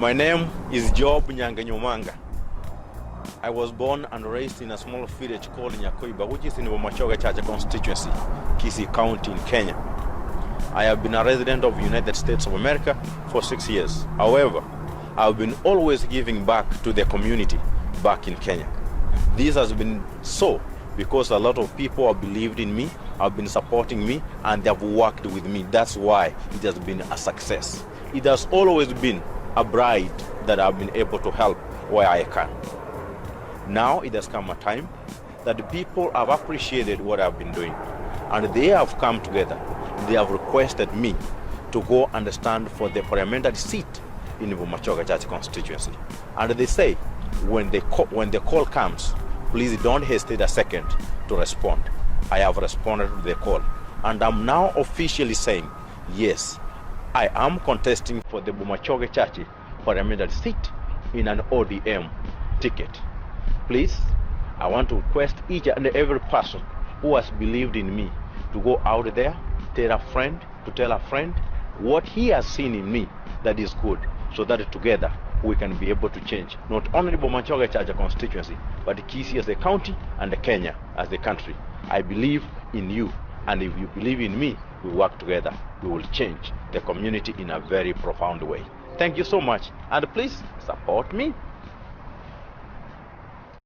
My name is Job Nyangenya Omanga. I was born and raised in a small village called Nyangenya, which is in the Machoge chache constituency, Kisii County in Kenya. I have been a resident of the United States of America for 6 years. However, I've been always giving back to the community back in Kenya. This has been so because a lot of people have believed in me, have been supporting me, and they have worked with me. That's why it has been a success. It has always been a bride that I've been able to help where I can. Now it has come a time that the people have appreciated what I've been doing, and they have come together. They have requested me to go and stand for the parliamentary seat in the Machoge chache constituency. And they say, when the call comes, please don't hesitate a second to respond. I have responded to the call, and I'm now officially saying, yes, I am contesting for the Machoge chache parliamentary seat in an ODM ticket. Please, I want to request each and every person who has believed in me to go out there, tell a friend what he has seen in me that is good, so that together we can be able to change not only the Machoge chache constituency, but Kisii as a county and Kenya as a country. I believe in you, and if you believe in me, we work together. We will change the community in a very profound way. Thank you so much, and please support me.